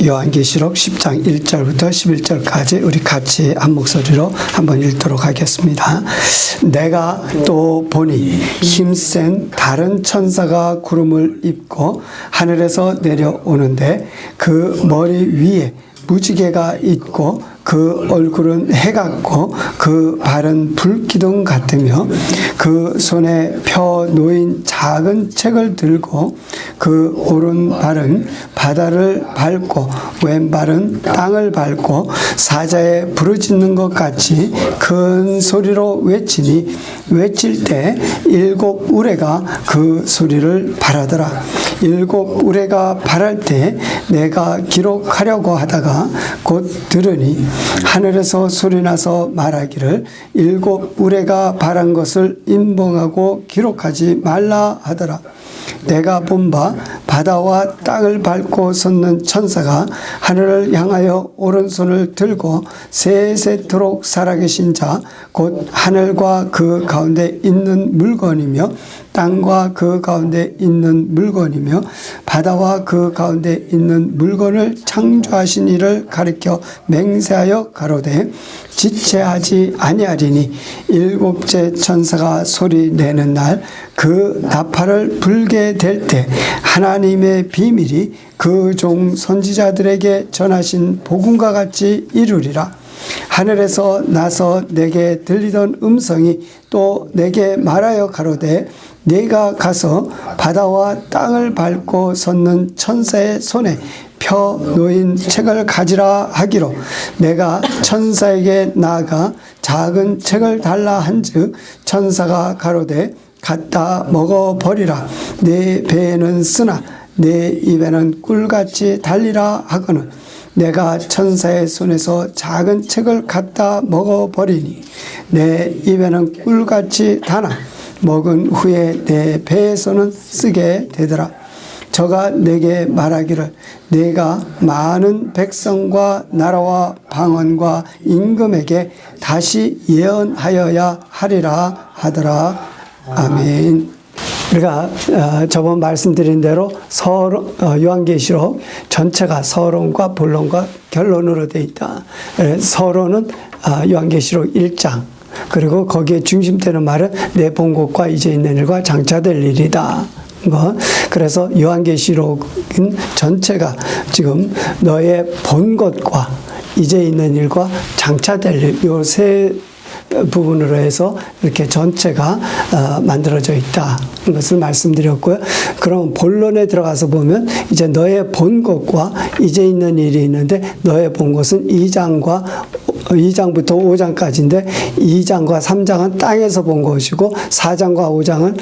요한계시록 10장 1절부터 11절까지 우리 같이 한 목소리로 한번 읽도록 하겠습니다. 내가 또 보니 힘센 다른 천사가 구름을 입고 하늘에서 내려오는데 그 머리 위에 무지개가 있고 그 얼굴은 해 같고 그 발은 불기둥 같으며 그 손에 펴 놓인 작은 책을 들고 그 오른발은 바다를 밟고 왼발은 땅을 밟고 사자에 부르짖는 것 같이 큰 소리로 외치니 외칠 때 7 우레가 그 소리를 발하더라. 7 우레가 발할 때 내가 기록하려고 하다가 곧 들으니 하늘에서 소리나서 말하기를 7 우레가 발한 것을 임봉하고 기록하지 말라 하더라. 내가 본 바 바다와 땅을 밟고 섰는 천사가 하늘을 향하여 오른손을 들고 세세토록 살아계신 자 곧 하늘과 그 가운데 있는 물건이며 땅과 그 가운데 있는 물건이며 바다와 그 가운데 있는 물건을 창조하신 이를 가리켜 맹세하여 가로되 지체하지 아니하리니 7째 천사가 소리 내는 날 그 나팔을 불게 될 때 하나님의 비밀이 그 종 선지자들에게 전하신 복음과 같이 이루리라. 하늘에서 나서 내게 들리던 음성이 또 내게 말하여 가로되 네가 가서 바다와 땅을 밟고 섰는 천사의 손에 펴 놓인 책을 가지라 하기로 내가 천사에게 나아가 작은 책을 달라 한즉 천사가 가로되 갖다 먹어버리라. 내 배에는 쓰나 내 입에는 꿀같이 달리라 하거늘 내가 천사의 손에서 작은 책을 갖다 먹어버리니 내 입에는 꿀같이 다나 먹은 후에 내 배에서는 쓰게 되더라. 저가 내게 말하기를 내가 많은 백성과 나라와 방언과 임금에게 다시 예언하여야 하리라 하더라. 아멘. 우리가 저번 말씀드린 대로 요한계시록 전체가 서론과 본론과 결론으로 되어 있다. 서론은 요한계시록 1장 그리고 거기에 중심되는 말은 내 본 것과 이제 있는 일과 장차될 일이다. 그래서 요한계시록은 전체가 지금 너의 본 것과 이제 있는 일과 장차될 일 요 세 부분으로 해서 이렇게 전체가 만들어져 있다. 이것을 말씀드렸고요. 그럼 본론에 들어가서 보면 이제 너의 본 것과 이제 있는 일이 있는데 너의 본 것은 2장부터 5장까지인데 2장과 3장은 땅에서 본 것이고 4장과 5장은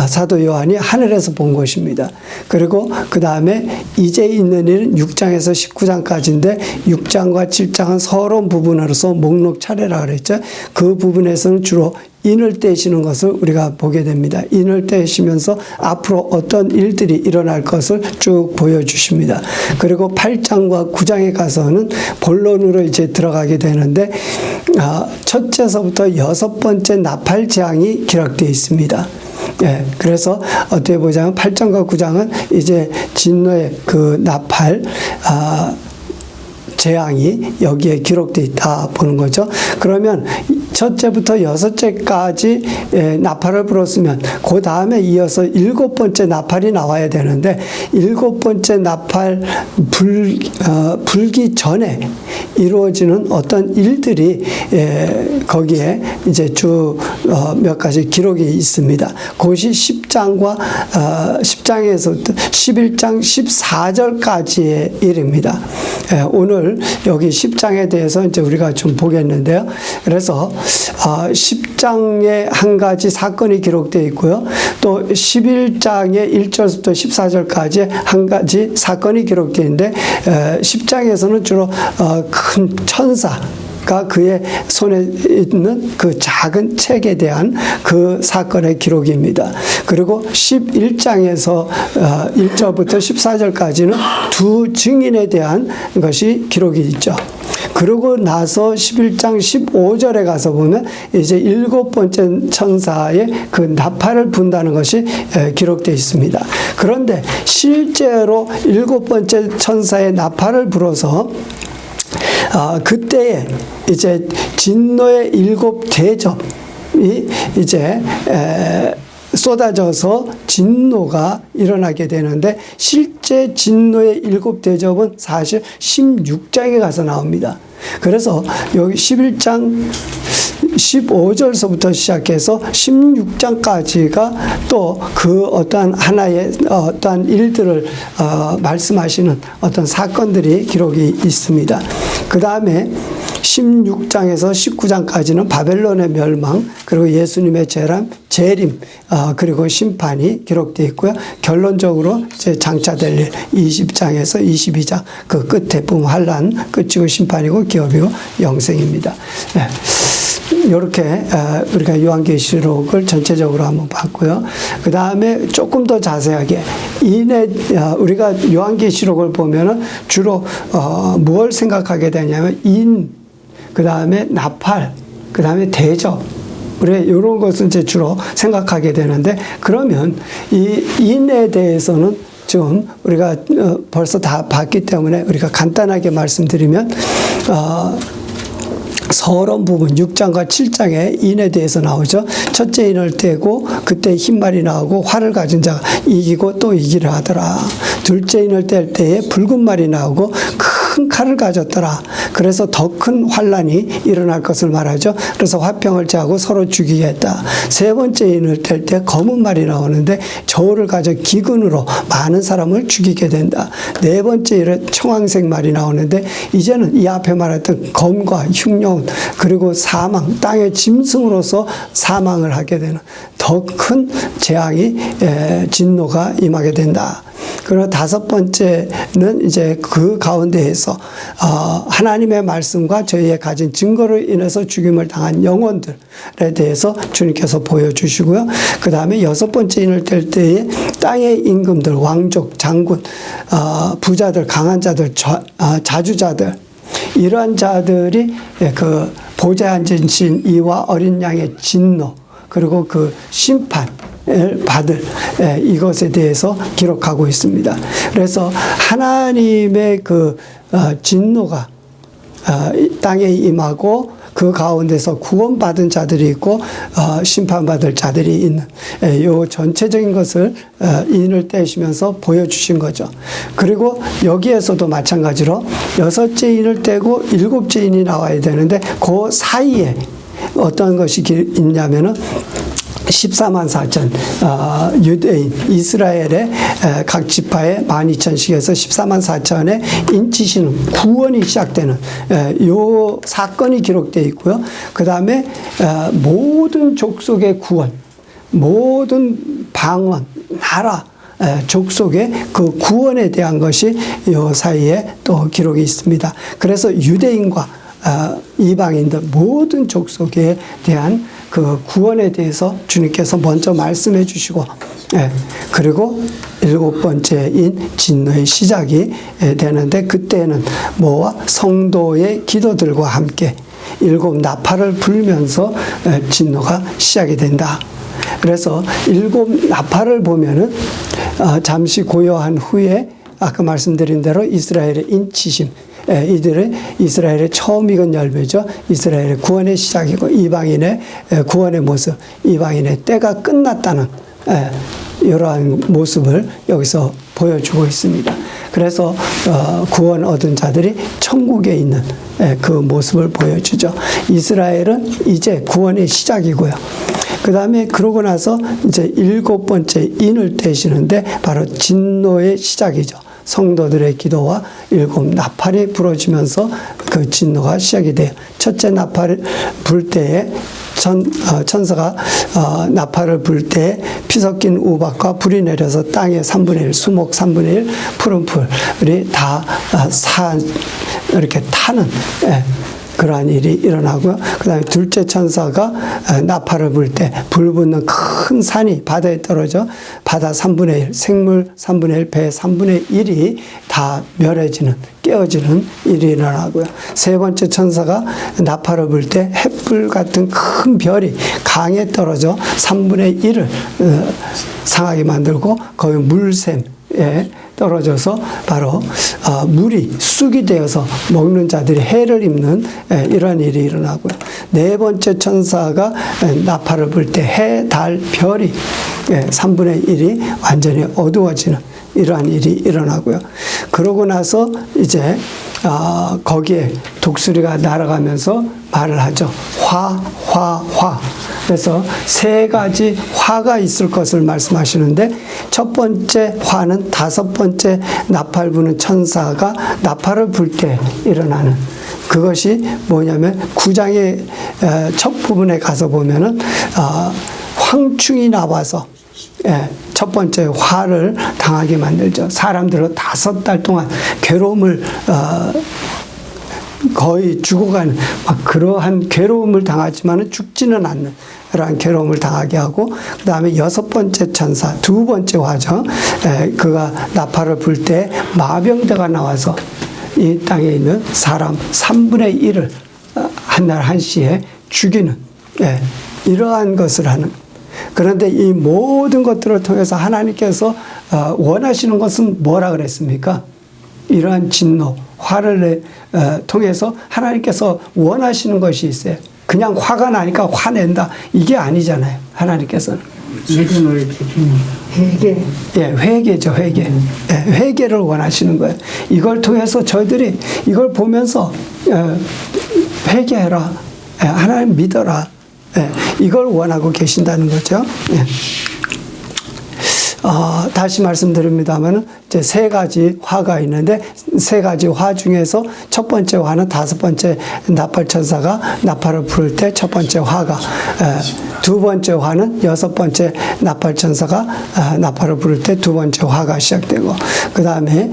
사도 요한이 하늘에서 본 것입니다. 그리고 그 다음에 이제 있는 일은 6장에서 19장까지인데 6장과 7장은 서론 부분으로서 목록 차례라 그랬죠. 그 부분에서는 주로 인을 떼시는 것을 우리가 보게 됩니다. 인을 떼시면서 앞으로 어떤 일들이 일어날 것을 쭉 보여주십니다. 그리고 8장과 9장에 가서는 본론으로 이제 들어가게 되는데 첫째서부터 6번째 나팔 재앙이 기록되어 있습니다. 예, 그래서 어떻게 보자면 8장과 9장은 이제 진노의 그 나팔 재앙이 여기에 기록되어 있다 보는 거죠. 그러면 첫째부터 6째까지 나팔을 불었으면 그 다음에 이어서 7번째 나팔이 나와야 되는데 7번째 나팔 불기 전에 이루어지는 어떤 일들이 거기에 이제 몇 가지 기록이 있습니다. 그것이 10장에서부터 11장 14절까지의 일입니다. 오늘 여기 10장에 대해서 이제 우리가 좀 보겠는데요. 그래서 10장에 한 가지 사건이 기록되어 있고요. 또 11장의 1절부터 14절까지 한 가지 사건이 기록되어 있는데 10장에서는 주로 큰 천사가 그의 손에 있는 그 작은 책에 대한 그 사건의 기록입니다. 그리고 11장에서 1절부터 14절까지는 두 증인에 대한 것이 기록이 있죠. 그러고 나서 11장 15절에 가서 보면 이제 7번째 천사의 그 나팔을 분다는 것이 기록되어 있습니다. 그런데 실제로 7번째 천사의 나팔을 불어서 그때에 이제 진노의 7대접이 이제 쏟아져서 진노가 일어나게 되는데, 실제 진노의 7대접은 사실 16장에 가서 나옵니다. 그래서 여기 11장 15절서부터 시작해서 16장까지가 또 그 어떠한 하나의 어떠한 일들을 말씀하시는 어떤 사건들이 기록이 있습니다. 그 다음에 16장에서 19장까지는 바벨론의 멸망, 그리고 예수님의 재림, 그리고 심판이 기록되어 있고요. 결론적으로 이제 장차될 일 20장에서 22장 그 끝에 보면 환란 끝이고 심판이고 기업이고 영생입니다. 네. 이렇게 우리가 요한계시록을 전체적으로 한번 봤고요. 그 다음에 조금 더 자세하게 우리가 요한계시록을 보면은 주로 무엇을 생각하게 되냐면 그 다음에 나팔, 그 다음에 대접, 우리가 이런 것을 이제 주로 생각하게 되는데, 그러면 이 인에 대해서는 지금 우리가 벌써 다 봤기 때문에 우리가 간단하게 말씀드리면, 서론 부분 6장과 7장에 인에 대해서 나오죠. 첫째 인을 떼고 그때 흰말이 나오고 활을 가진 자가 이기고 또 이기려 하더라. 둘째 인을 뗄 때에 붉은 말이 나오고 큰 칼을 가졌더라. 그래서 더 큰 환란이 일어날 것을 말하죠. 그래서 화평을 제하고 서로 죽이게 했다. 세 번째 인을 뗄 때 검은 말이 나오는데 저울을 가져 기근으로 많은 사람을 죽이게 된다. 네 번째 인은 청황색 말이 나오는데, 이제는 이 앞에 말했던 검과 흉년 그리고 사망, 땅의 짐승으로서 사망을 하게 되는 더 큰 재앙이 진노가 임하게 된다. 그리고 다섯 번째는 이제 그 가운데에서 하나님의 말씀과 저희의 가진 증거로 인해서 죽임을 당한 영혼들에 대해서 주님께서 보여주시고요. 그 다음에 여섯 번째 인을 뗄 때에 땅의 임금들, 왕족, 장군, 부자들, 강한 자들, 자주자들, 이러한 자들이 그 보좌에 앉으신 이와 어린 양의 진노, 그리고 그 심판을 받을 이것에 대해서 기록하고 있습니다. 그래서 하나님의 그 진노가 땅에 임하고 그 가운데서 구원받은 자들이 있고 심판받을 자들이 있는 이 전체적인 것을 인을 떼시면서 보여주신 거죠. 그리고 여기에서도 마찬가지로 여섯째 인을 떼고 일곱째 인이 나와야 되는데, 그 사이에 어떤 것이 있냐면은 14만 4천 유대인 이스라엘의 각 지파의 12,000씩에서 14만 4천의 인치시는 구원이 시작되는 요 사건이 기록되어 있고요. 그 다음에 모든 족속의 구원, 모든 방언, 나라, 족속의 그 구원에 대한 것이 요 사이에 또 기록이 있습니다. 그래서 유대인과 이방인들 모든 족속에 대한 그 구원에 대해서 주님께서 먼저 말씀해 주시고, 그리고 일곱 번째인 진노의 시작이 되는데, 그때는 뭐와 성도의 기도들과 함께 일곱 나팔을 불면서 진노가 시작이 된다. 그래서 일곱 나팔을 보면은 잠시 고요한 후에 아까 말씀드린 대로 이스라엘의 인치심, 이들은 이스라엘의 처음 익은 열매죠. 이스라엘의 구원의 시작이고 이방인의 구원의 모습, 이방인의 때가 끝났다는 이러한 모습을 여기서 보여주고 있습니다. 그래서 구원 얻은 자들이 천국에 있는 그 모습을 보여주죠. 이스라엘은 이제 구원의 시작이고요. 그 다음에 그러고 나서 이제 일곱 번째 인을 떼시는데 바로 진노의 시작이죠. 성도들의 기도와 일곱 나팔이 부러지면서 그 진노가 시작이 돼요. 첫째 나팔을 불 때에 천사가 나팔을 불 때 피 섞인 우박과 불이 내려서 땅의 3분의 1, 수목 3분의 1, 푸른 풀이 다 이렇게 타는 그러한 일이 일어나고요. 그 다음에 둘째 천사가 나팔을 불 때 불 붙는 큰 산이 바다에 떨어져 바다 3분의 1, 생물 3분의 1, 배 3분의 1이 다 멸해지는, 깨어지는 일이 일어나고요. 세 번째 천사가 나팔을 불 때 햇불 같은 큰 별이 강에 떨어져 3분의 1을 상하게 만들고 거기 물샘에 떨어져서 바로 물이 쑥이 되어서 먹는 자들이 해를 입는 이러한 일이 일어나고요. 네 번째 천사가 나팔을 불 때 해, 달, 별이 3분의 1이 완전히 어두워지는 이러한 일이 일어나고요. 그러고 나서 이제 거기에 독수리가 날아가면서 말을 하죠. 화. 그래서 세 가지 화가 있을 것을 말씀하시는데 첫 번째 화는 다섯 번째 나팔 부는 천사가 나팔을 불 때 일어나는 그것이 뭐냐면 9장의 첫 부분에 가서 보면은 황충이 나와서 첫 번째 화를 당하게 만들죠. 사람들은 5달 동안 괴로움을 거의 죽어가는 그러한 괴로움을 당하지만 죽지는 않는 그러한 괴로움을 당하게 하고 그 다음에 여섯 번째 천사, 두 번째 화죠. 그가 나팔을 불 때 마병대가 나와서 이 땅에 있는 사람 3분의 1을 한날 한시에 죽이는 이러한 것을 하는. 그런데 이 모든 것들을 통해서 하나님께서 원하시는 것은 뭐라 그랬습니까? 이러한 진노, 화를 통해서 하나님께서 원하시는 것이 있어요. 그냥 화가 나니까 화낸다. 이게 아니잖아요. 하나님께서는. 회개. 회개죠, 회개. 회개를 원하시는 거예요. 이걸 통해서 저희들이 이걸 보면서 회개해라. 하나님 믿어라. 이걸 원하고 계신다는 거죠. 다시 말씀드립니다만 이제 세 가지 화가 있는데 세 가지 화 중에서 첫 번째 화는 다섯 번째 나팔 천사가 나팔을 부를 때 첫 번째 화가, 두 번째 화는 여섯 번째 나팔 천사가 나팔을 부를 때 두 번째 화가 시작되고 그 다음에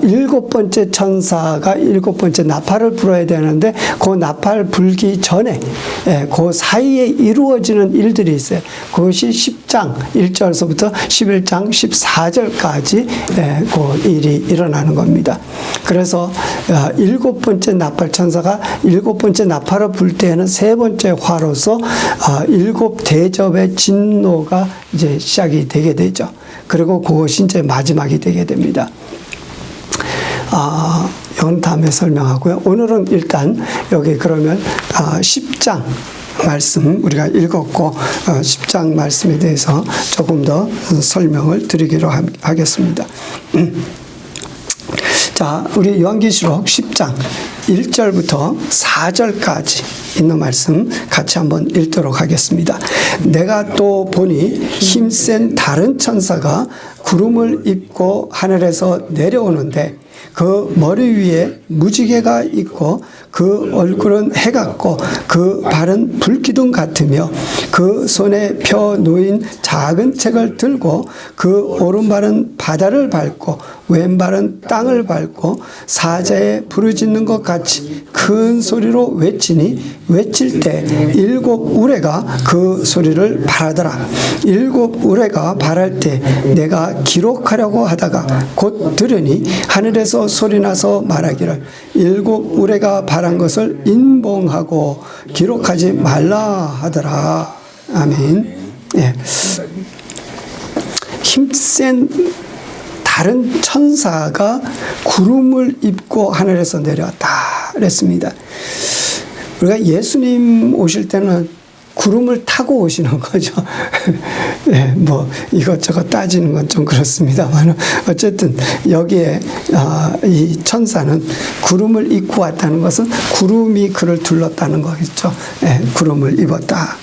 일곱 번째 천사가 일곱 번째 나팔을 불어야 되는데 그 나팔 불기 전에 그 사이에 이루어지는 일들이 있어요. 그것이 10장 1절서부터 11장 14절까지 그 일이 일어나는 겁니다. 그래서 일곱 번째 나팔 천사가 일곱 번째 나팔을 불 때에는 세 번째 화로서 일곱 대접의 진노가 이제 시작이 되게 되죠. 그리고 그것이 이제 마지막이 되게 됩니다. 이건 다음에 설명하고요. 오늘은 일단 여기 그러면 10장 말씀 우리가 읽었고 10장 말씀에 대해서 조금 더 설명을 드리기로 하겠습니다. 자, 우리 요한계시록 10장 1절부터 4절까지 있는 말씀 같이 한번 읽도록 하겠습니다. 내가 또 보니 힘센 다른 천사가 구름을 입고 하늘에서 내려오는데 그 머리 위에 무지개가 있고 그 얼굴은 해 같고 그 발은 불기둥 같으며 그 손에 펴 놓인 작은 책을 들고 그 오른발은 바다를 밟고 왼발은 땅을 밟고 사자에 부르짖는 것 같이 큰 소리로 외치니 외칠 때 일곱 우레가 그 소리를 발하더라. 일곱 우레가 발할 때 내가 기록하려고 하다가 곧 들으니 하늘에서 소리나서 말하기를 일곱 우레가 발한 것을 인봉하고 기록하지 말라 하더라. 아멘. 힘센 다른 천사가 구름을 입고 하늘에서 내려왔다 그랬습니다. 우리가 예수님 오실 때는 구름을 타고 오시는 거죠. 뭐 이것저것 따지는 건 좀 그렇습니다만 어쨌든 여기에 이 천사는 구름을 입고 왔다는 것은 구름이 그를 둘렀다는 거겠죠. 구름을 입었다.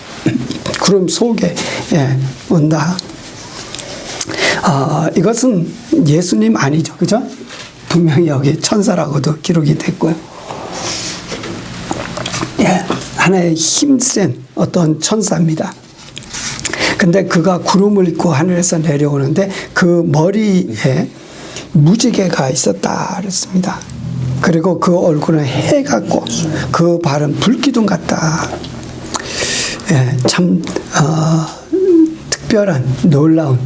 구름 속에 온다. 이것은 예수님 아니죠, 그죠? 분명히 여기 천사라고도 기록이 됐고요. 하나의 힘센 어떤 천사입니다. 근데 그가 구름을 입고 하늘에서 내려오는데 그 머리에 무지개가 있었다 그랬습니다. 그리고 그 얼굴은 해 같고 그 발은 불기둥 같다. 예, 참 특별한 놀라운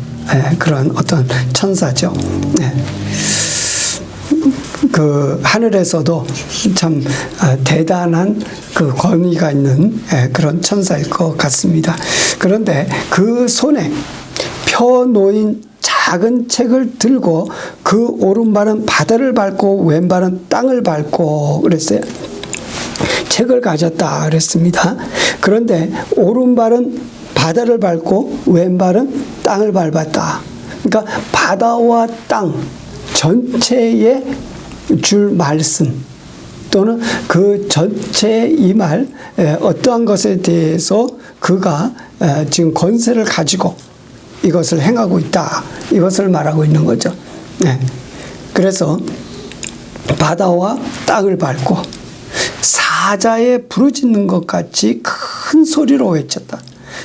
그런 어떤 천사죠. 예. 그 하늘에서도 참 대단한 그 권위가 있는 그런 천사일 것 같습니다. 그런데 그 손에 펴 놓인 작은 책을 들고 그 오른발은 바다를 밟고 왼발은 땅을 밟고 그랬어요. 책을 가졌다 그랬습니다. 그런데 오른발은 바다를 밟고 왼발은 땅을 밟았다. 그러니까 바다와 땅 전체에 줄 말씀 또는 그 전체의 이 말 어떠한 것에 대해서 그가 지금 권세를 가지고 이것을 행하고 있다. 이것을 말하고 있는 거죠. 네. 그래서 바다와 땅을 밟고 사자에 부르짖는 것 같이 큰 소리로 외쳤다.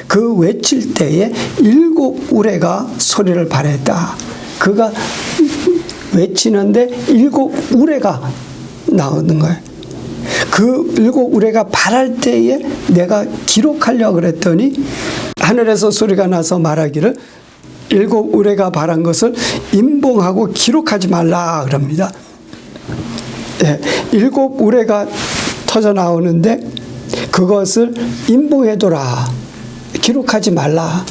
그 외칠 때에 7 우레가 소리를 발했다. 그가 외치는데 7 우레가 나오는 거예요. 그 7 우레가 발할 때에 내가 기록하려고 그랬더니 하늘에서 소리가 나서 말하기를 7 우레가 발한 것을 임봉하고 기록하지 말라 그럽니다. 7 우레가 터져 나오는데 그것을 임봉해둬라. 기록하지 말라.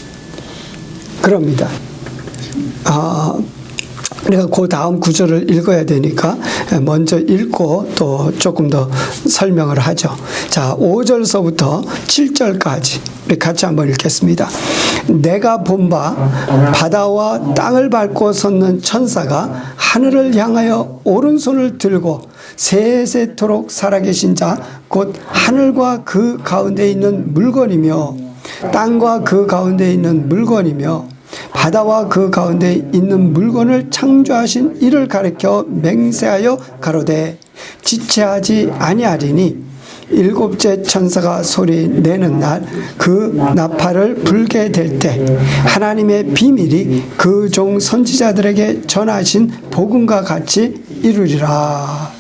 그럽니다. 우리가 그 다음 구절을 읽어야 되니까 먼저 읽고 또 조금 더 설명을 하죠. 자, 5절서부터 7절까지 우리 같이 한번 읽겠습니다. 내가 본 바 바다와 땅을 밟고 섰는 천사가 하늘을 향하여 오른손을 들고 세세토록 살아계신 자 곧 하늘과 그 가운데 있는 물건이며 땅과 그 가운데 있는 물건이며 바다와 그 가운데 있는 물건을 창조하신 이를 가리켜 맹세하여 가로되 지체하지 아니하리니 7째 천사가 소리 내는 날 그 나팔을 불게 될 때 하나님의 비밀이 그 종 선지자들에게 전하신 복음과 같이 이루리라.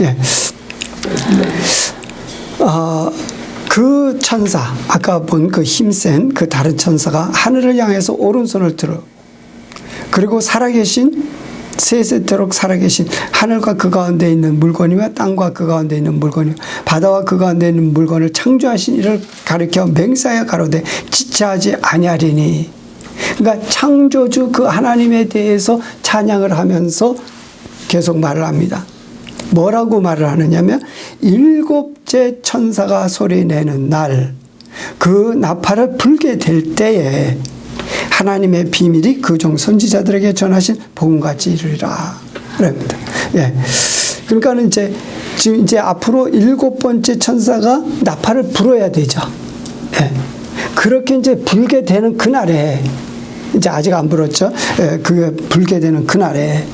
예. 그 천사, 아까 본 그 힘센 그 다른 천사가 하늘을 향해서 오른손을 들어. 그리고 살아계신, 세세토록 살아계신 하늘과 그 가운데 있는 물건이며 땅과 그 가운데 있는 물건이며 바다와 그 가운데 있는 물건을 창조하신 이를 가리켜 맹세하여 가로되 지체하지 아니하리니. 그러니까 창조주 그 하나님에 대해서 찬양을 하면서 계속 말을 합니다. 뭐라고 말을 하느냐면 7째 천사가 소리내는 날 그 나팔을 불게 될 때에 하나님의 비밀이 그 종 선지자들에게 전하신 복음같이 이루리라. 그럽니다. 예. 그러니까는 지금 이제 앞으로 7번째 천사가 나팔을 불어야 되죠. 예. 그렇게 이제 불게 되는 그날에 이제 아직 안 불었죠. 예. 그게 불게 되는 그날에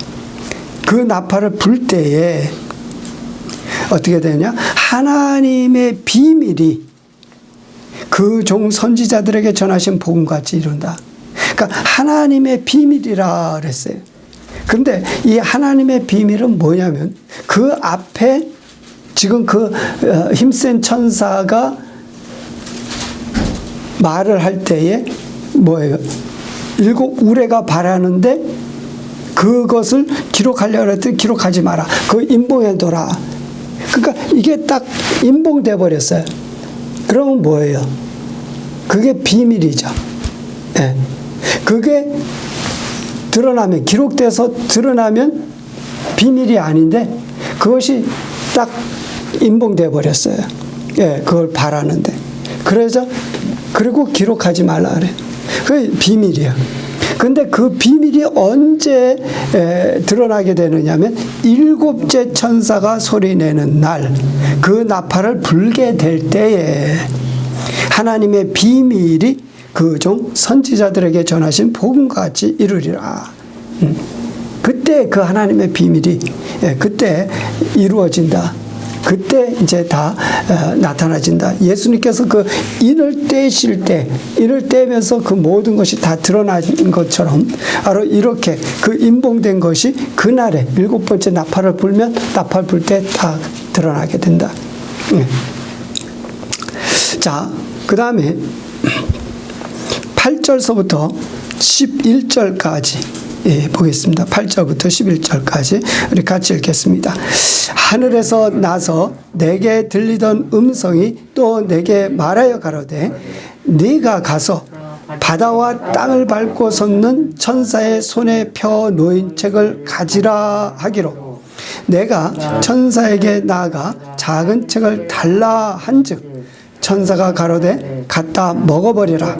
그 나팔을 불 때에 어떻게 되냐? 하나님의 비밀이 그 종 선지자들에게 전하신 복음같이 이룬다. 그러니까 하나님의 비밀이라 그랬어요. 그런데 이 하나님의 비밀은 뭐냐면 그 앞에 지금 그 힘센 천사가 말을 할 때에 뭐예요? 7 우레가 바라는데 그것을 기록하려고 했더니 기록하지 마라. 그 임봉해둬라. 그러니까 이게 딱 임봉돼 버렸어요. 그러면 뭐예요? 그게 비밀이죠. 예. 그게 드러나면, 기록돼서 드러나면 비밀이 아닌데 그것이 딱 임봉돼 버렸어요. 예, 그걸 바라는데. 그리고 기록하지 말라 그래. 그게 비밀이야. 근데 그 비밀이 언제 드러나게 되느냐면 7째 천사가 소리내는 날 그 나팔을 불게 될 때에 하나님의 비밀이 그 종 선지자들에게 전하신 복음같이 이루리라. 그때 그 하나님의 비밀이 그때 이루어진다. 그때 이제 다 나타나진다. 예수님께서 그 인을 떼실 때, 인을 떼면서 그 모든 것이 다 드러난 것처럼 바로 이렇게 그 인봉된 것이 그날에 7번째 나팔을 불면 나팔 불 때 다 드러나게 된다. 자, 그 다음에 8절서부터 11절까지 보겠습니다. 8절부터 11절까지 우리 같이 읽겠습니다. 하늘에서 나서 내게 들리던 음성이 또 내게 말하여 가로되 네가 가서 바다와 땅을 밟고 섰는 천사의 손에 펴 놓인 책을 가지라 하기로 내가 천사에게 나아가 작은 책을 달라 한즉 천사가 가로되 갖다 먹어버리라.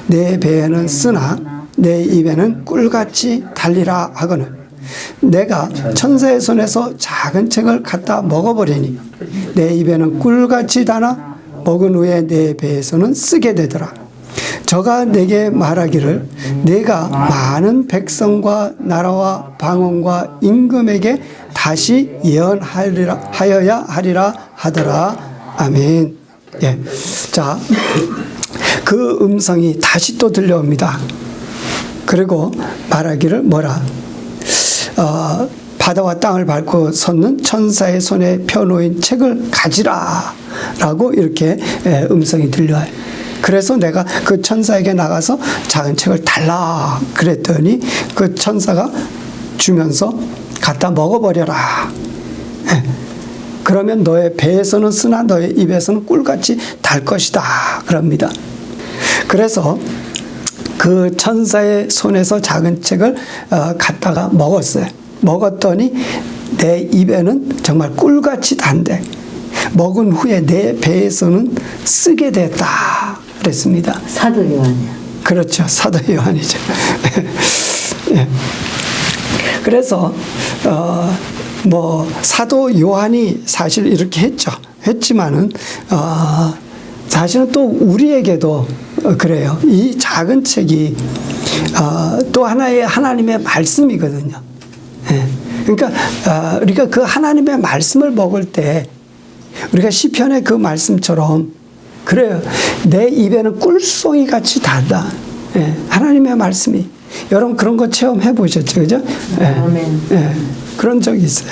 내 배에는 쓰나 내 입에는 꿀같이 달리라 하거늘 내가 천사의 손에서 작은 책을 갖다 먹어버리니 내 입에는 꿀같이 달아 먹은 후에 내 배에서는 쓰게 되더라. 저가 내게 말하기를 내가 많은 백성과 나라와 방언과 임금에게 다시 예언하여야 하리라 하더라. 아멘. 예. 자, 그 음성이 다시 또 들려옵니다. 그리고 말하기를 뭐라? 바다와 땅을 밟고 섰는 천사의 손에 펴놓인 책을 가지라 라고 이렇게 음성이 들려요. 그래서 내가 그 천사에게 나가서 작은 책을 달라 그랬더니 그 천사가 주면서 갖다 먹어버려라. 그러면 너의 배에서는 쓰나 너의 입에서는 꿀같이 달 것이다 그럽니다. 그래서 그 천사의 손에서 작은 책을 갖다가 먹었어요. 먹었더니 내 입에는 정말 꿀같이 단데 먹은 후에 내 배에서는 쓰게 됐다 그랬습니다. 사도 요한이야. 그렇죠. 사도 요한이죠. 예. 그래서 사도 요한이 사실 이렇게 했지만은 사실은 또 우리에게도 그래요. 이 작은 책이 또 하나의 하나님의 말씀이거든요. 예. 그러니까 우리가 그 하나님의 말씀을 먹을 때 우리가 시편의 그 말씀처럼 그래요. 내 입에는 꿀송이 같이 달다. 예. 하나님의 말씀이 여러분 그런 거 체험해 보셨죠, 그죠? 예. 예. 그런 적이 있어요.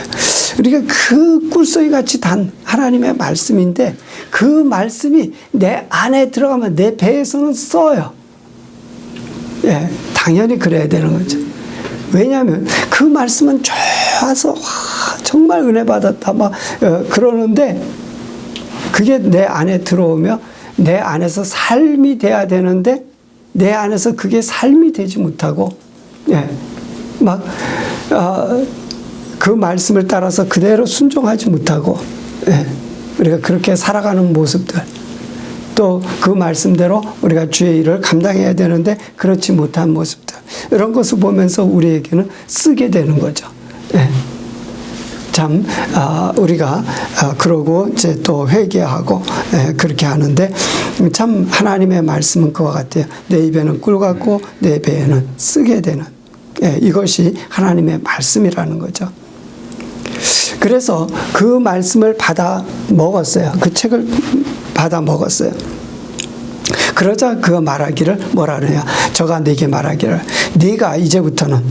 우리가 그 꿀송이 같이 단 하나님의 말씀인데 그 말씀이 내 안에 들어가면 내 배에서는 써요. 예, 당연히 그래야 되는 거죠. 왜냐하면 그 말씀은 좋아서 정말 은혜 받았다 막 그러는데 그게 내 안에 들어오며 내 안에서 삶이 돼야 되는데 내 안에서 그게 삶이 되지 못하고 그 말씀을 따라서 그대로 순종하지 못하고 우리가 그렇게 살아가는 모습들 또 그 말씀대로 우리가 주의 일을 감당해야 되는데 그렇지 못한 모습들 이런 것을 보면서 우리에게는 쓰게 되는 거죠. 참 우리가 그러고 이제 또 회개하고 그렇게 하는데 참 하나님의 말씀은 그와 같아요. 내 입에는 꿀 같고 내 배에는 쓰게 되는 이것이 하나님의 말씀이라는 거죠. 그래서 그 말씀을 받아 먹었어요. 그 책을 받아 먹었어요. 그러자 그가 말하기를 뭐라 그러냐. 저가 내게 말하기를 네가 이제부터는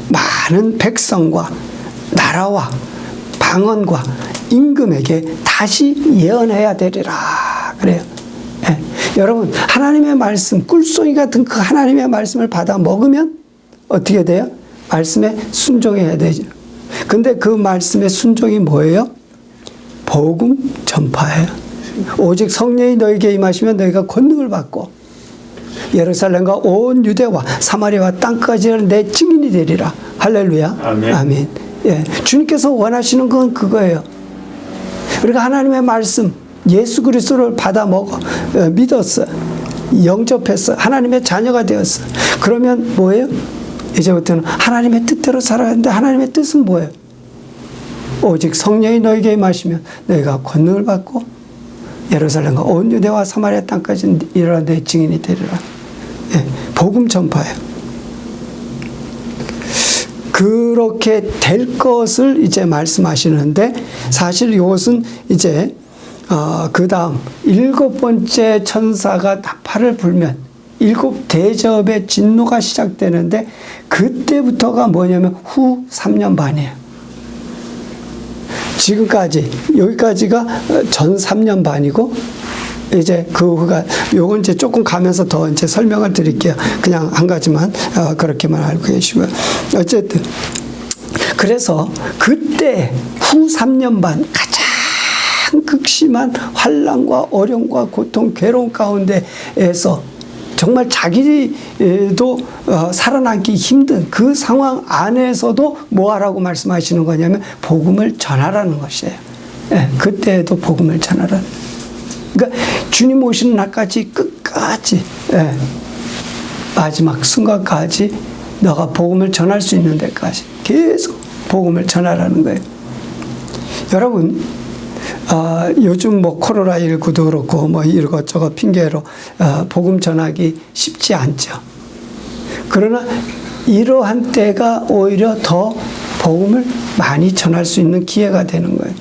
많은 백성과 나라와 방언과 임금에게 다시 예언해야 되리라 그래요. 여러분 하나님의 말씀 꿀송이 같은 그 하나님의 말씀을 받아 먹으면 어떻게 돼요? 말씀에 순종해야 되죠. 근데 그 말씀의 순종이 뭐예요? 복음 전파예요. 오직 성령이 너에게 임하시면 너희가 권능을 받고 예루살렘과 온 유대와 사마리아와 땅까지는 내 증인이 되리라. 할렐루야. 아멘. 아멘. 예, 주님께서 원하시는 건 그거예요. 우리가 하나님의 말씀 예수 그리스도를 받아 먹어 믿었어. 영접했어. 하나님의 자녀가 되었어. 그러면 뭐예요? 이제부터는 하나님의 뜻대로 살아야 하는데 하나님의 뜻은 뭐예요? 오직 성령이 너에게 임하시면 너희가 권능을 받고 예루살렘과 온 유대와 사마리아 땅까지 이르러 내 증인이 되리라. 예, 복음 전파예요. 그렇게 될 것을 이제 말씀하시는데, 사실 이것은 이제 그 다음 7번째 천사가 나팔을 불면 7 대접의 진노가 시작되는데, 그때부터가 뭐냐면 후 3년 반이에요. 지금까지 여기까지가 전 3년 반이고, 이제 그 후가 요건 이제 조금 가면서 더 이제 설명을 드릴게요. 그냥 한 가지만 그렇게만 알고 계시고요. 어쨌든 그래서 그때 후 3년 반 가장 극심한 환난과 어려움과 고통, 괴로움 가운데에서 정말 자기도 살아남기 힘든 그 상황 안에서도 뭐 하라고 말씀하시는 거냐면 복음을 전하라는 것이에요. 예, 그때도 복음을 전하라는. 그러니까 주님 오시는 날까지 끝까지, 예, 마지막 순간까지 너가 복음을 전할 수 있는 데까지 계속 복음을 전하라는 거예요. 여러분, 요즘 뭐 코로나19도 그렇고 뭐 이것저것 핑계로 복음 전하기 쉽지 않죠. 그러나 이러한 때가 오히려 더 복음을 많이 전할 수 있는 기회가 되는 거예요.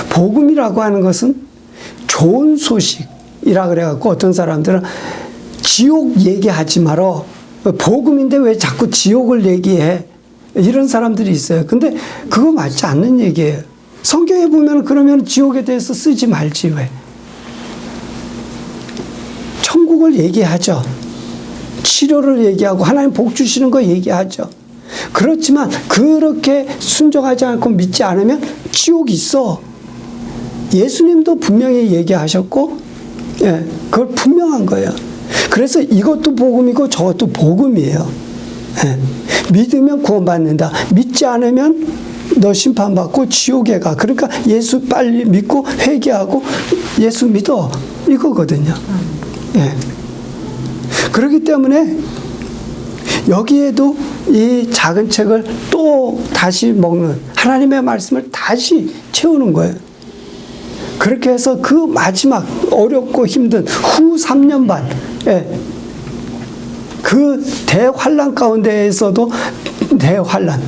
복음이라고 하는 것은 좋은 소식이라 그래갖고 어떤 사람들은 지옥 얘기하지 말어. 복음인데 왜 자꾸 지옥을 얘기해? 이런 사람들이 있어요. 근데 그거 맞지 않는 얘기예요. 성경에 보면 그러면 지옥에 대해서 쓰지 말지 왜? 천국을 얘기하죠. 치료를 얘기하고 하나님 복 주시는 거 얘기하죠. 그렇지만 그렇게 순종하지 않고 믿지 않으면 지옥이 있어. 예수님도 분명히 얘기하셨고, 예, 그걸 분명한 거예요. 그래서 이것도 복음이고 저것도 복음이에요. 예, 믿으면 구원받는다. 믿지 않으면 너 심판받고 지옥에 가. 그러니까 예수 빨리 믿고 회개하고 예수 믿어. 이거거든요. 예. 그렇기 때문에 여기에도 이 작은 책을 또 다시 먹는 하나님의 말씀을 다시 채우는 거예요. 그렇게 해서 그 마지막 어렵고 힘든 후 3년 반, 예, 그 대환란 가운데에서도 대환란,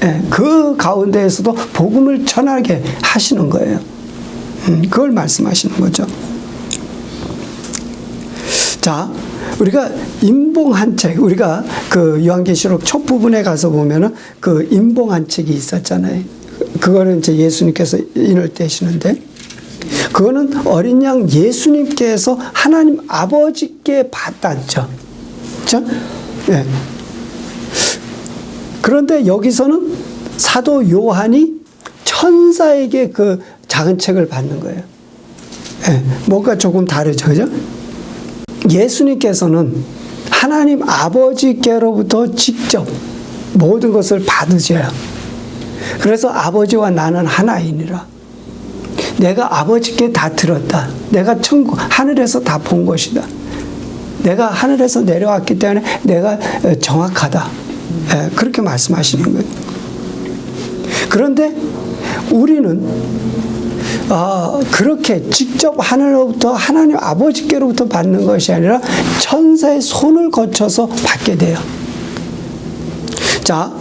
예, 그 가운데에서도 복음을 전하게 하시는 거예요. 그걸 말씀하시는 거죠. 자, 우리가 임봉한 책, 우리가 그 요한계시록 첫 부분에 가서 보면은 그 임봉한 책이 있었잖아요. 그거는 이제 예수님께서 인을 떼시는데, 그거는 어린 양 예수님께서 하나님 아버지께 받았죠. 그렇죠? 예. 그런데 여기서는 사도 요한이 천사에게 그 작은 책을 받는 거예요. 예. 뭔가 조금 다르죠. 그죠? 예수님께서는 하나님 아버지께로부터 직접 모든 것을 받으셔요. 그래서 아버지와 나는 하나이니라. 내가 아버지께 다 들었다. 내가 천국, 하늘에서 다 본 것이다. 내가 하늘에서 내려왔기 때문에 내가 정확하다. 그렇게 말씀하시는 거예요. 그런데 우리는 그렇게 직접 하늘로부터 하나님 아버지께로부터 받는 것이 아니라 천사의 손을 거쳐서 받게 돼요. 자,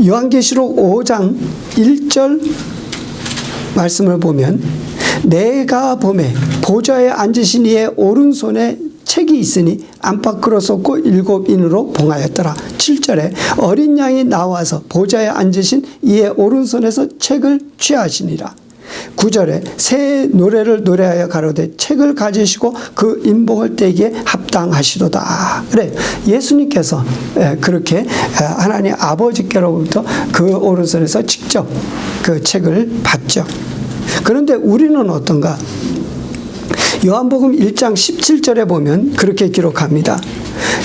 요한계시록 5장 1절 말씀을 보면, 내가 보매 보좌에 앉으신 이의 오른손에 책이 있으니 안팎으로 쏟고 7인으로 봉하였더라. 7절에 어린 양이 나와서 보좌에 앉으신 이의 오른손에서 책을 취하시니라. 9절에 새 노래를 노래하여 가로되 책을 가지시고 그 임봉을 떼기에 합당하시도다. 그래, 예수님께서 그렇게 하나님 아버지께로부터 그 오른손에서 직접 그 책을 받죠. 그런데 우리는 어떤가? 요한복음 1장 17절에 보면 그렇게 기록합니다.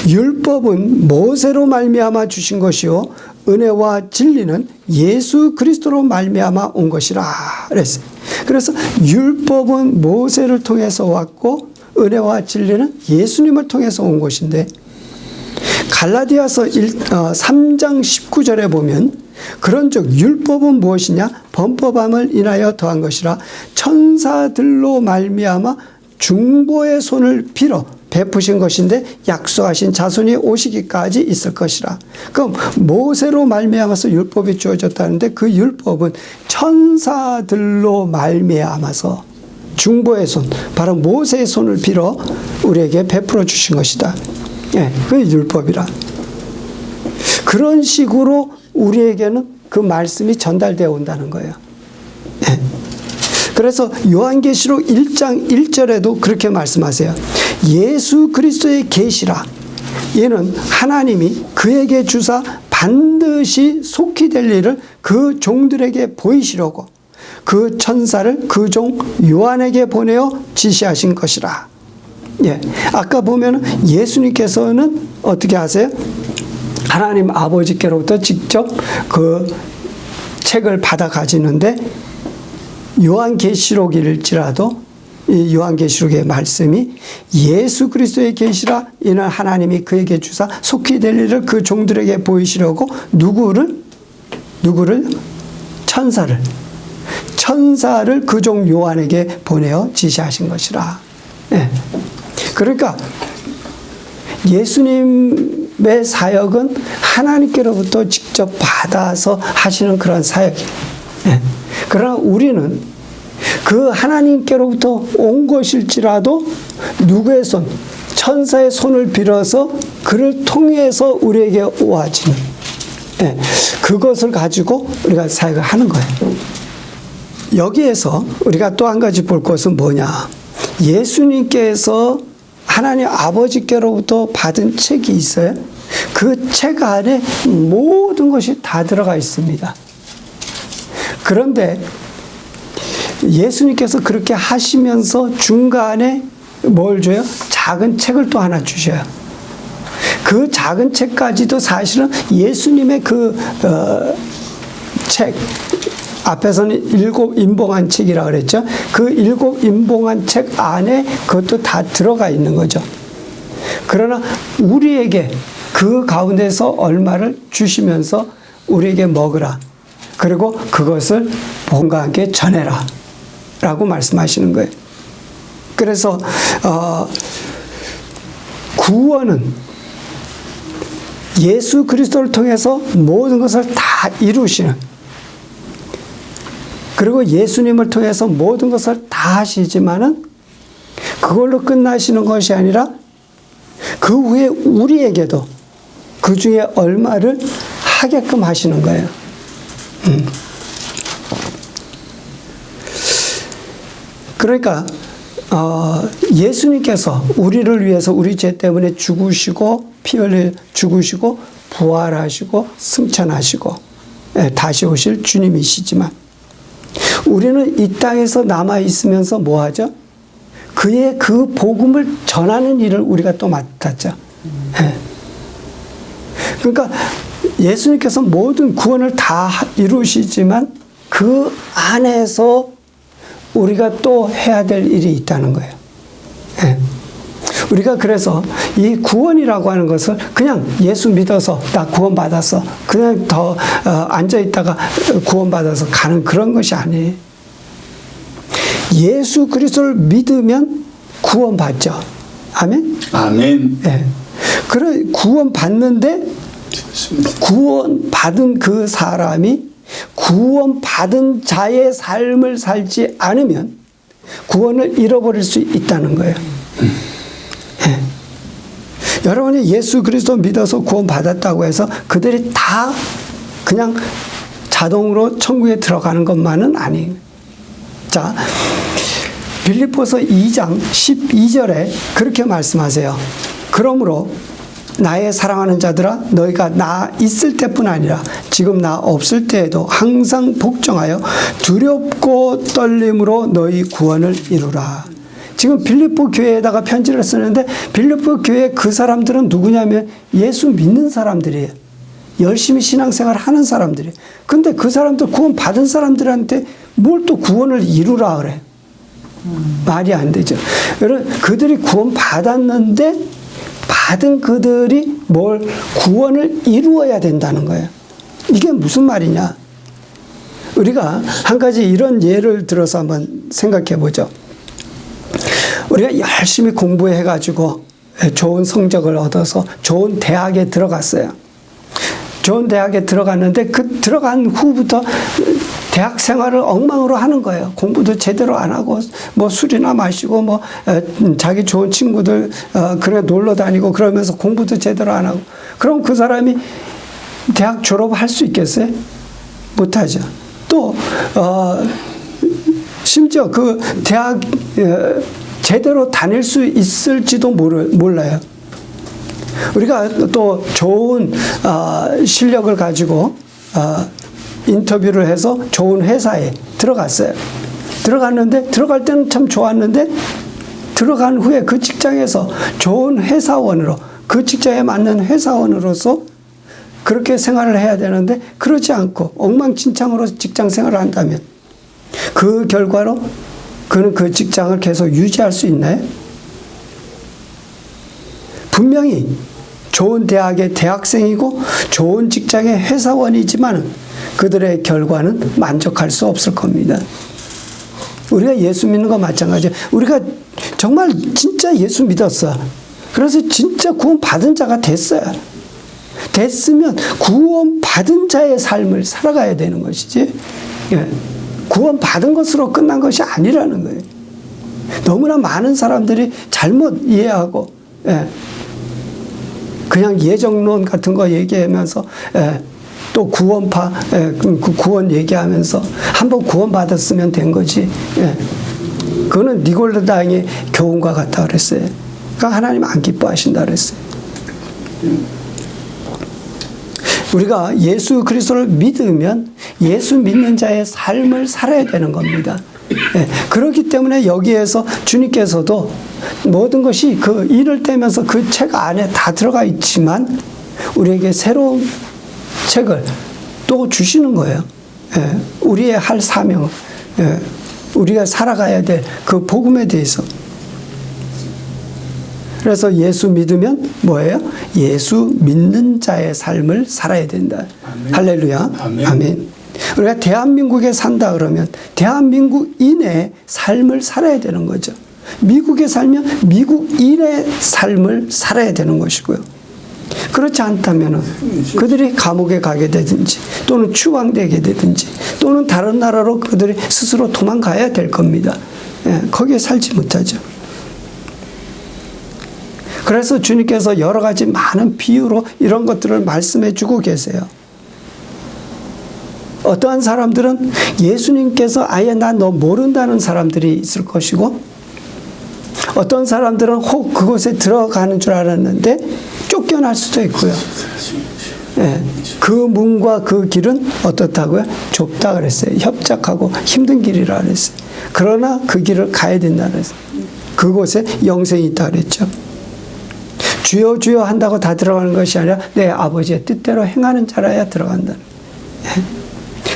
율법은 모세로 말미암아 주신 것이요 은혜와 진리는 예수 그리스도로 말미암아 온 것이라 그랬어요. 그래서 율법은 모세를 통해서 왔고 은혜와 진리는 예수님을 통해서 온 것인데, 갈라디아서 3장 19절에 보면 그런즉 율법은 무엇이냐? 범법함을 인하여 더한 것이라 천사들로 말미암아 중보의 손을 빌어 베푸신 것인데 약속하신 자손이 오시기까지 있을 것이라. 그럼 모세로 말미암아서 율법이 주어졌다는데 그 율법은 천사들로 말미암아서 중보의 손, 바로 모세의 손을 빌어 우리에게 베풀어 주신 것이다. 예, 그 율법이라. 그런 식으로 우리에게는 그 말씀이 전달되어 온다는 거예요. 예. 그래서 요한계시록 1장 1절에도 그렇게 말씀하세요. 예수 그리스도의 계시라. 이는 하나님이 그에게 주사 반드시 속히 될 일을 그 종들에게 보이시려고 그 천사를 그 종 요한에게 보내어 지시하신 것이라. 예. 아까 보면 예수님께서는 어떻게 하세요? 하나님 아버지께로부터 직접 그 책을 받아 가지는데 요한계시록일지라도 이 요한계시록의 말씀이 예수 그리스도의 계시라. 이는 하나님이 그에게 주사 속히 될 일을 그 종들에게 보이시려고 누구를 천사를 그 종 요한에게 보내어 지시하신 것이라. 예. 그러니까 예수님의 사역은 하나님께로부터 직접 받아서 하시는 그런 사역이에요. 예. 그러나 우리는 그 하나님께로부터 온 것일지라도 누구의 손, 천사의 손을 빌어서 그를 통해서 우리에게 오아지는, 예. 그것을 가지고 우리가 사역을 하는 거예요. 여기에서 우리가 또 한 가지 볼 것은 뭐냐. 예수님께서 하나님 아버지께로부터 받은 책이 있어요. 그 책 안에 모든 것이 다 들어가 있습니다. 그런데 예수님께서 그렇게 하시면서 중간에 뭘 줘요? 작은 책을 또 하나 주셔요. 그 작은 책까지도 사실은 예수님의 그 책, 앞에서는 7 인봉한 책이라고 그랬죠. 그 7 인봉한 책 안에 그것도 다 들어가 있는 거죠. 그러나 우리에게 그 가운데서 얼마를 주시면서 우리에게 먹으라. 그리고 그것을 복음과 함께 전해라. 라고 말씀하시는 거예요. 그래서 구원은 예수 그리스도를 통해서 모든 것을 다 이루시는, 그리고 예수님을 통해서 모든 것을 다 하시지만은 그걸로 끝나시는 것이 아니라 그 후에 우리에게도 그 중에 얼마를 하게끔 하시는 거예요. 그러니까 예수님께서 우리를 위해서 우리 죄 때문에 죽으시고 피 흘려 죽으시고 부활하시고 승천하시고 다시 오실 주님이시지만 우리는 이 땅에서 남아 있으면서 뭐 하죠? 그의 그 복음을 전하는 일을 우리가 또 맡았죠. 그러니까 예수님께서 모든 구원을 다 이루시지만 그 안에서 우리가 또 해야 될 일이 있다는 거예요. 우리가 그래서 이 구원이라고 하는 것을 그냥 예수 믿어서 나 구원받았어, 그냥 더 앉아있다가 구원받아서 가는 그런 것이 아니에요. 예수 그리스도를 믿으면 구원받죠. 아멘? 아멘. 네. 그래, 구원받는데 구원받은 그 사람이 구원받은 자의 삶을 살지 않으면 구원을 잃어버릴 수 있다는 거예요. 네. 여러분이 예수 그리스도 믿어서 구원받았다고 해서 그들이 다 그냥 자동으로 천국에 들어가는 것만은 아니에요. 자, 빌립보서 2장 12절에 그렇게 말씀하세요. 그러므로 나의 사랑하는 자들아, 너희가 나 있을 때뿐 아니라 지금 나 없을 때에도 항상 복종하여 두렵고 떨림으로 너희 구원을 이루라. 지금 빌립보 교회에다가 편지를 쓰는데 빌립보 교회 그 사람들은 누구냐면 예수 믿는 사람들이에요. 열심히 신앙생활 하는 사람들이에요. 근데 그 사람들 구원 받은 사람들한테 뭘 또 구원을 이루라 그래. 말이 안 되죠. 여러분, 그들이 구원 받았는데 받은 그들이 뭘 구원을 이루어야 된다는 거예요. 이게 무슨 말이냐? 우리가 한 가지 이런 예를 들어서 한번 생각해 보죠. 우리가 열심히 공부해 가지고 좋은 성적을 얻어서 좋은 대학에 들어갔어요. 좋은 대학에 들어갔는데 그 들어간 후부터 대학 생활을 엉망으로 하는 거예요. 공부도 제대로 안 하고 뭐 술이나 마시고 뭐 자기 좋은 친구들 그래 놀러 다니고 그러면서 공부도 제대로 안 하고. 그럼 그 사람이 대학 졸업할 수 있겠어요? 못하죠. 또 심지어 그 대학 제대로 다닐 수 있을지도 몰라요. 우리가 또 좋은 실력을 가지고 인터뷰를 해서 좋은 회사에 들어갔어요. 들어갔는데 들어갈 때는 참 좋았는데 들어간 후에 그 직장에서 좋은 회사원으로 그 직장에 맞는 회사원으로서 그렇게 생활을 해야 되는데 그러지 않고 엉망진창으로 직장 생활을 한다면 그 결과로 그는 그 직장을 계속 유지할 수 있나요? 분명히 좋은 대학의 대학생이고 좋은 직장의 회사원이지만 그들의 결과는 만족할 수 없을 겁니다. 우리가 예수 믿는 거 마찬가지예요. 우리가 정말 진짜 예수 믿었어. 그래서 진짜 구원 받은 자가 됐어요. 됐으면 구원 받은 자의 삶을 살아가야 되는 것이지. 구원 받은 것으로 끝난 것이 아니라는 거예요. 너무나 많은 사람들이 잘못 이해하고 그냥 예정론 같은 거 얘기하면서 또 구원파 그 구원 얘기하면서 한번 구원 받았으면 된 거지. 그거는 니골라당의 교훈과 같다 그랬어요. 그러니까 하나님 안 기뻐하신다 그랬어요. 우리가 예수 그리스도를 믿으면 예수 믿는 자의 삶을 살아야 되는 겁니다. 그렇기 때문에 여기에서 주님께서도 모든 것이 그 일을 떼면서 그 책 안에 다 들어가 있지만 우리에게 새로운 책을 또 주시는 거예요. 우리의 할 사명, 우리가 살아가야 될 그 복음에 대해서. 그래서 예수 믿으면 뭐예요? 예수 믿는 자의 삶을 살아야 된다. 아멘. 할렐루야. 아멘. 아멘. 우리가 대한민국에 산다 그러면 대한민국인의 삶을 살아야 되는 거죠. 미국에 살면 미국인의 삶을 살아야 되는 것이고요. 그렇지 않다면 그들이 감옥에 가게 되든지 또는 추방되게 되든지 또는 다른 나라로 그들이 스스로 도망가야 될 겁니다. 거기에 살지 못하죠. 그래서 주님께서 여러 가지 많은 비유로 이런 것들을 말씀해 주고 계세요. 어떠한 사람들은 예수님께서 아예 나 너 모른다는 사람들이 있을 것이고 어떤 사람들은 혹 그곳에 들어가는 줄 알았는데 쫓겨날 수도 있고요. 그 문과 그 길은 어떻다고요? 좁다 그랬어요. 협착하고 힘든 길이라 그랬어요. 그러나 그 길을 가야 된다 그랬어요. 그곳에 영생이 있다 그랬죠. 주여 주여 한다고 다 들어가는 것이 아니라 내 아버지의 뜻대로 행하는 자라야 들어간다.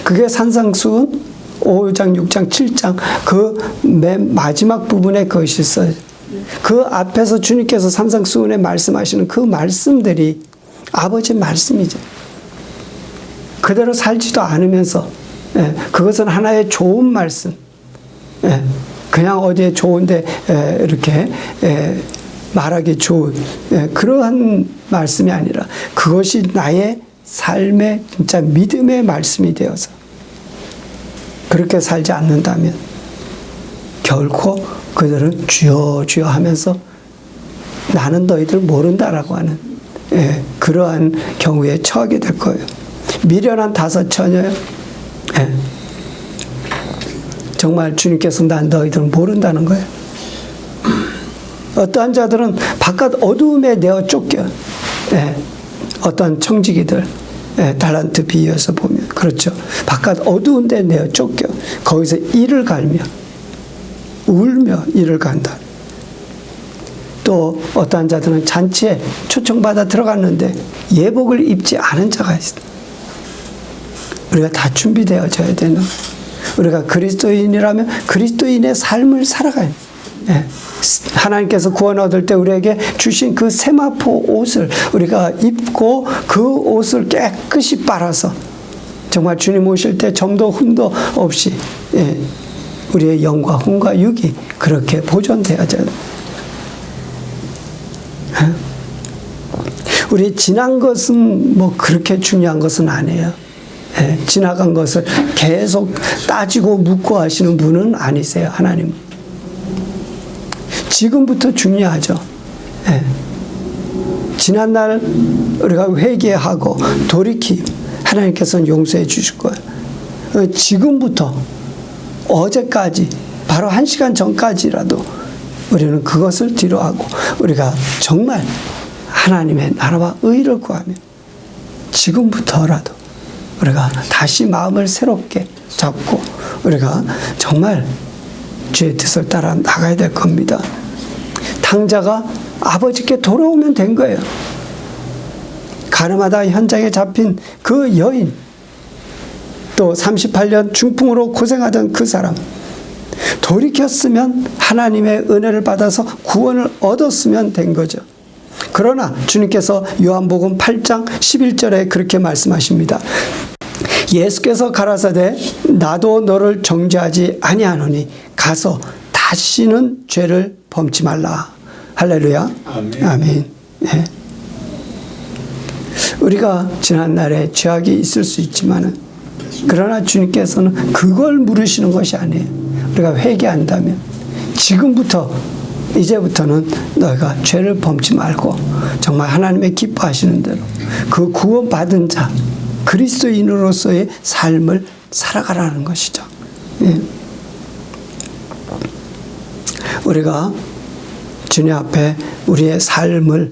그게 산상수훈 5장, 6장, 7장 그 맨 마지막 부분에 그것이 있어요. 그 앞에서 주님께서 산상수훈에 말씀하시는 그 말씀들이 아버지 말씀이죠. 그대로 살지도 않으면서 그것은 하나의 좋은 말씀. 그냥 어디에 좋은데 이렇게 말하기 좋은 그러한 말씀이 아니라 그것이 나의 삶의 진짜 믿음의 말씀이 되어서 그렇게 살지 않는다면 결코 그들은 주여 주여 하면서 나는 너희들 모른다라고 하는 그러한 경우에 처하게 될 거예요. 미련한 다섯 처녀요. 정말 주님께서 난 너희들 모른다는 거예요. 어떠한 자들은 바깥 어두움에 내어 쫓겨. 어떠한 청지기들 달란트 비유에서 보면 그렇죠. 바깥 어두운 데 내어 쫓겨 거기서 이를 갈며 울며 이를 간다. 또 어떠한 자들은 잔치에 초청받아 들어갔는데 예복을 입지 않은 자가 있습니다. 우리가 다 준비되어져야 되는, 우리가 그리스도인이라면 그리스도인의 삶을 살아가야 돼요. 하나님께서 구원 얻을 때 우리에게 주신 그 세마포 옷을 우리가 입고 그 옷을 깨끗이 빨아서 정말 주님 오실 때 점도 흠도 없이 우리의 영과 혼과 육이 그렇게 보존되어져야 돼요. 우리 지난 것은 뭐 그렇게 중요한 것은 아니에요. 예, 지나간 것을 계속 따지고 묻고 하시는 분은 아니세요, 하나님. 지금부터 중요하죠. 예. 지난날 우리가 회개하고 돌이킴, 하나님께서는 용서해 주실 거예요. 지금부터 어제까지 바로 1시간 전까지라도 우리는 그것을 뒤로하고 우리가 정말 하나님의 나라와 의를 구하며 지금부터라도 우리가 다시 마음을 새롭게 잡고 우리가 정말 주의 뜻을 따라 나가야 될 겁니다. 탕자가 아버지께 돌아오면 된 거예요. 가늠하다 현장에 잡힌 그 여인, 또 38년 중풍으로 고생하던 그 사람, 돌이켰으면 하나님의 은혜를 받아서 구원을 얻었으면 된 거죠. 그러나 주님께서 요한복음 8장 11절에 그렇게 말씀하십니다. 예수께서 가라사대 나도 너를 정죄하지 아니하노니 가서 다시는 죄를 범치 말라. 할렐루야. 아멘. 아멘. 네. 우리가 지난날에 죄악이 있을 수 있지만은 그러나 주님께서는 그걸 물으시는 것이 아니에요. 우리가 회개한다면 지금부터 이제부터는 너희가 죄를 범치 말고 정말 하나님의 기뻐하시는 대로 그 구원받은 자 그리스도인으로서의 삶을 살아가라는 것이죠. 예. 우리가 주님 앞에 우리의 삶을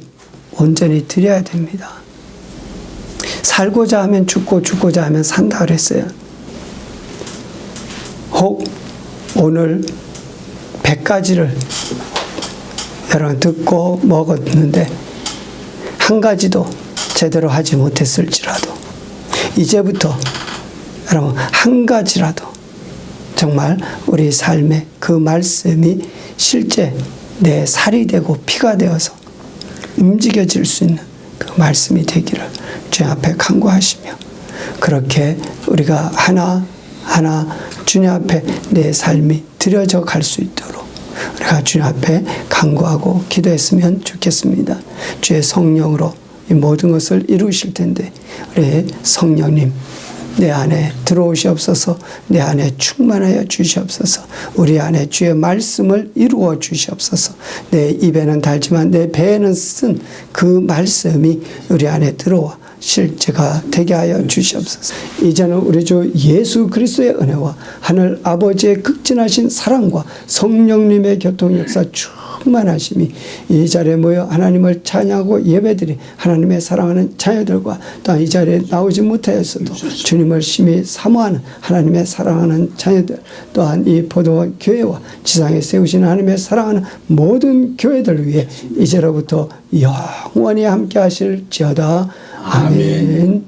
온전히 드려야 됩니다. 살고자 하면 죽고 죽고자 하면 산다 그랬어요. 혹 오늘 100가지를 여러분 듣고 먹었는데 한 가지도 제대로 하지 못했을지라도 이제부터 여러분 한 가지라도 정말 우리 삶에 그 말씀이 실제 내 살이 되고 피가 되어서 움직여질 수 있는 그 말씀이 되기를 주님 앞에 간구하시며 그렇게 우리가 하나하나 주님 앞에 내 삶이 드려져 갈 수 있도록 우리가 주님 앞에 간구하고 기도했으면 좋겠습니다. 주의 성령으로 이 모든 것을 이루실 텐데 우리 성령님 내 안에 들어오시옵소서. 내 안에 충만하여 주시옵소서. 우리 안에 주의 말씀을 이루어 주시옵소서. 내 입에는 달지만 내 배에는 쓴 그 말씀이 우리 안에 들어와 실제가 되게 하여 주시옵소서. 이제는 우리 주 예수 그리스도의 은혜와 하늘 아버지의 극진하신 사랑과 성령님의 교통 역사 충만하심이 이 자리에 모여 하나님을 찬양하고 예배드린 하나님의 사랑하는 자녀들과 또한 이 자리에 나오지 못하였어도 주님을 심히 사모하는 하나님의 사랑하는 자녀들 또한 이 포도원 교회와 지상에 세우시는 하나님의 사랑하는 모든 교회들 위해 이제로부터 영원히 함께 하실지어다. 아멘.